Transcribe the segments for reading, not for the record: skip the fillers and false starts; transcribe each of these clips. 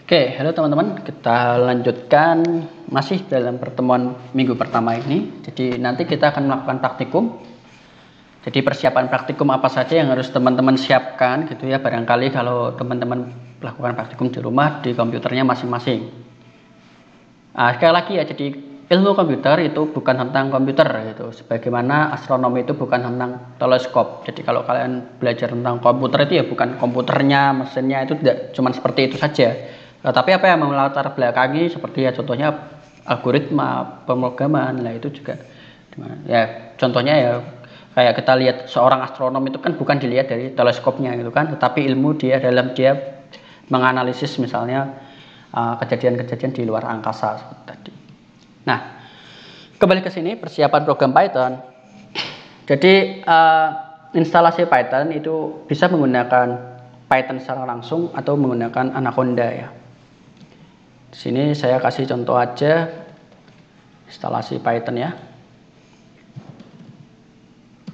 Oke, halo teman-teman. Kita lanjutkan masih dalam pertemuan minggu pertama ini. Jadi nanti kita akan melakukan praktikum. Jadi persiapan praktikum apa saja yang harus teman-teman siapkan gitu ya. Barangkali kalau teman-teman melakukan praktikum di rumah di komputernya masing-masing. Sekali lagi ya, jadi ilmu komputer itu bukan tentang komputer gitu. Sebagaimana astronomi itu bukan tentang teleskop. Jadi kalau kalian belajar tentang komputer itu ya bukan komputernya, mesinnya, itu tidak cuma seperti itu saja. Tapi apa yang melatar belakangi seperti ya contohnya algoritma pemrograman lah itu juga ya contohnya ya kayak kita lihat seorang astronom itu kan bukan dilihat dari teleskopnya gitu kan, tetapi ilmu dia dalam dia menganalisis misalnya kejadian-kejadian di luar angkasa seperti tadi. Nah, kembali ke sini persiapan program Python. Jadi instalasi Python itu bisa menggunakan Python secara langsung atau menggunakan Anaconda ya. Di sini saya kasih contoh aja instalasi Python ya.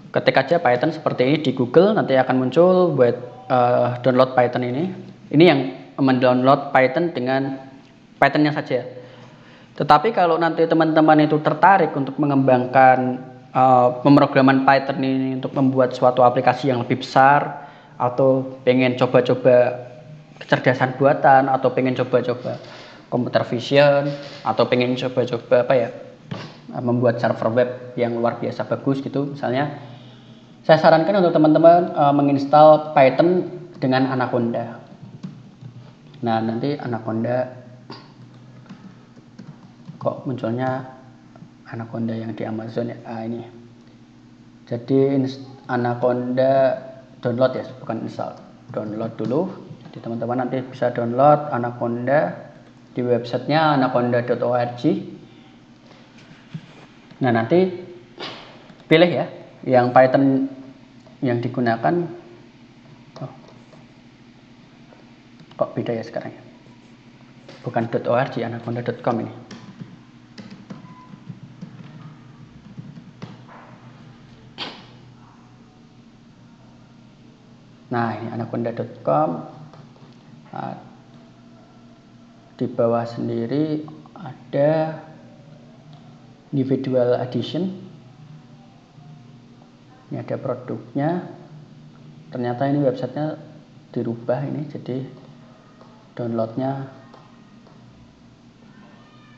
Ketik aja Python seperti ini di Google, nanti akan muncul buat download Python ini. Ini yang mendownload Python dengan Pythonnya saja. Tetapi kalau nanti teman-teman itu tertarik untuk mengembangkan pemrograman Python ini untuk membuat suatu aplikasi yang lebih besar, atau pengen coba-coba kecerdasan buatan, atau pengen coba-coba computer vision, atau pengen coba-coba membuat server web yang luar biasa bagus gitu misalnya, saya sarankan untuk teman-teman menginstal Python dengan Anaconda. Nah, nanti Anaconda kok munculnya Anaconda yang di Amazon ya, ini jadi Anaconda download ya, bukan install, download dulu. Jadi teman-teman nanti bisa download Anaconda di websitenya anaconda.org. Nah, nanti pilih ya yang Python yang digunakan. Kok beda ya sekarang ya, bukan .org, anaconda.com ini. Nah, ini anaconda.com. Di bawah sendiri ada individual edition. Ini ada produknya. Ternyata ini websitenya dirubah ini, jadi downloadnya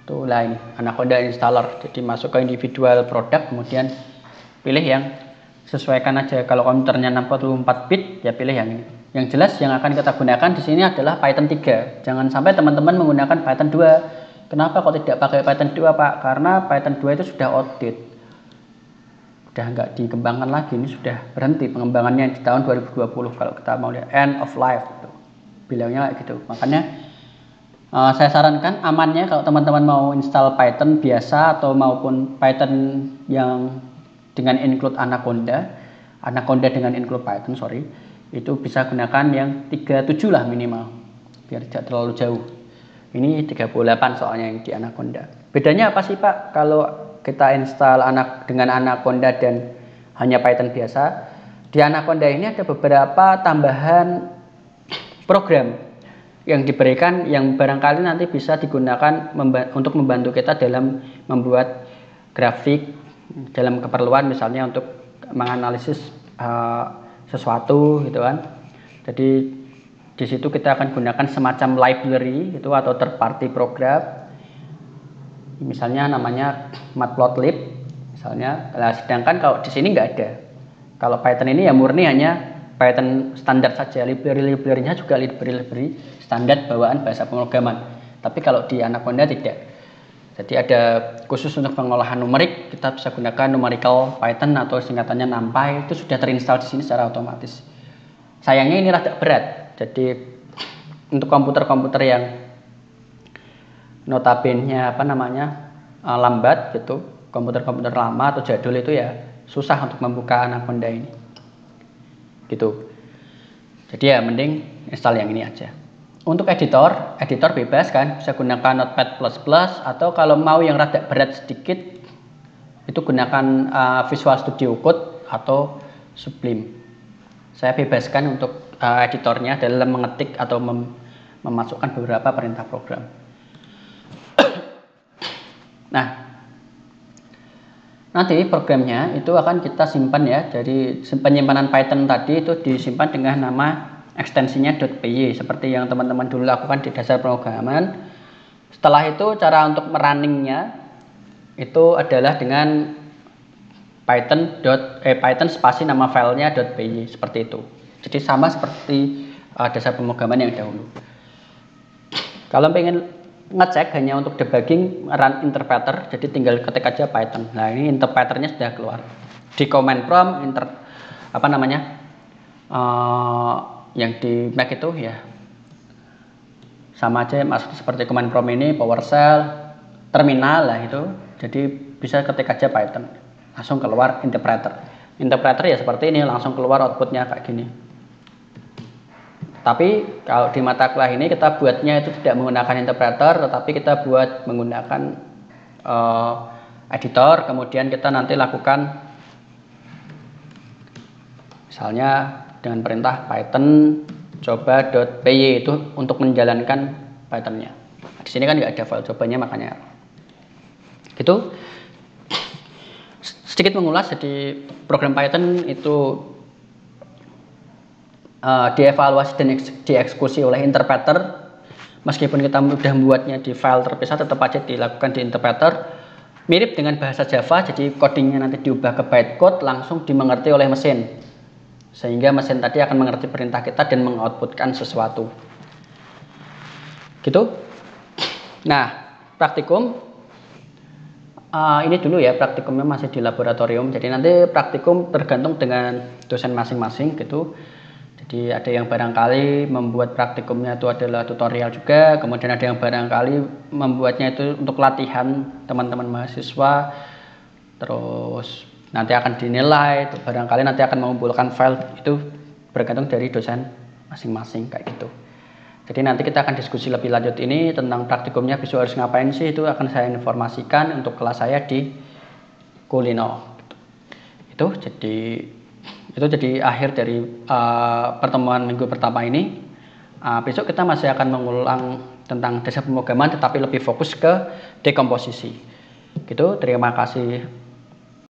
tuh lah, ini Anaconda installer. Jadi masuk ke individual product, kemudian pilih yang sesuaikan aja. Kalau komputernya 64 bit ya pilih yang ini. Yang jelas yang akan kita gunakan di sini adalah Python 3. Jangan sampai teman-teman menggunakan Python 2. Kenapa kok tidak pakai Python 2, Pak? Karena Python 2 itu sudah outdated. Sudah nggak dikembangkan lagi, ini sudah berhenti pengembangannya di tahun 2020 kalau kita mau lihat end of life gitu. Bilangnya kayak gitu. Makanya saya sarankan amannya kalau teman-teman mau install Python biasa atau maupun Python yang dengan include Anaconda dengan include Python, itu bisa gunakan yang 37 lah minimal, biar tidak terlalu jauh. Ini 38 soalnya yang di Anaconda. Bedanya apa sih, Pak, kalau kita install dengan Anaconda dan hanya Python biasa? Di Anaconda ini ada beberapa tambahan program yang diberikan yang barangkali nanti bisa digunakan untuk membantu kita dalam membuat grafik dalam keperluan misalnya untuk menganalisis sesuatu gitu kan. Jadi di situ kita akan gunakan semacam library itu atau third party program. Misalnya namanya matplotlib misalnya. Nah, sedangkan kalau di sini nggak ada. Kalau Python ini ya murni hanya Python standar saja. Library-nya juga library standar bawaan bahasa pemrograman. Tapi kalau di Anaconda tidak. Jadi ada khusus untuk pengolahan numerik, kita bisa gunakan numerical Python atau singkatannya NumPy, itu sudah terinstall di sini secara otomatis. Sayangnya ini rada berat. Jadi untuk komputer-komputer yang notabene lambat gitu, komputer-komputer lama atau jadul itu ya susah untuk membuka Anaconda ini. Gitu. Jadi ya mending install yang ini aja. Untuk editor bebas kan, bisa gunakan Notepad++, atau kalau mau yang rada berat sedikit itu gunakan Visual Studio Code atau Sublime. Saya bebaskan untuk editornya dalam mengetik atau memasukkan beberapa perintah program. Nah, nanti programnya itu akan kita simpan ya. Jadi penyimpanan Python tadi itu disimpan dengan nama ekstensinya .py seperti yang teman-teman dulu lakukan di dasar pemrograman. Setelah itu cara untuk merunningnya itu adalah dengan Python spasi nama filenya .py seperti itu. Jadi sama seperti dasar pemrograman yang dahulu. Kalau pengen ngecek hanya untuk debugging run interpreter, jadi tinggal ketik aja Python. Nah, ini interpreternya sudah keluar di command prompt yang di Mac itu ya sama aja masuk seperti command prompt ini, PowerShell, terminal lah itu. Jadi bisa ketik aja Python, langsung keluar interpreter. Interpreter ya seperti ini, langsung keluar outputnya kayak gini. Tapi kalau di mata kuliah ini kita buatnya itu tidak menggunakan interpreter, tetapi kita buat menggunakan editor. Kemudian kita nanti lakukan misalnya dengan perintah Python coba.py itu untuk menjalankan Pythonnya. Di sini kan nggak ada file cobanya, makanya gitu. Sedikit mengulas, jadi program Python itu dievaluasi dan dieksekusi oleh interpreter. Meskipun kita sudah membuatnya di file terpisah, tetap aja dilakukan di interpreter. Mirip dengan bahasa Java, jadi codingnya nanti diubah ke bytecode, langsung dimengerti oleh mesin, sehingga mesin tadi akan mengerti perintah kita dan mengoutputkan sesuatu gitu. Nah, praktikum ini dulu ya, praktikumnya masih di laboratorium, jadi nanti praktikum tergantung dengan dosen masing-masing gitu. Jadi ada yang barangkali membuat praktikumnya itu adalah tutorial juga, kemudian ada yang barangkali membuatnya itu untuk latihan teman-teman mahasiswa, terus nanti akan dinilai, barangkali nanti akan mengumpulkan file, itu bergantung dari dosen masing-masing kayak gitu. Jadi nanti kita akan diskusi lebih lanjut ini tentang praktikumnya besok harus ngapain sih, itu akan saya informasikan untuk kelas saya di Kulino. Itu jadi akhir dari pertemuan minggu pertama ini. Besok kita masih akan mengulang tentang dasar pemrograman, tetapi lebih fokus ke dekomposisi. Gitu, terima kasih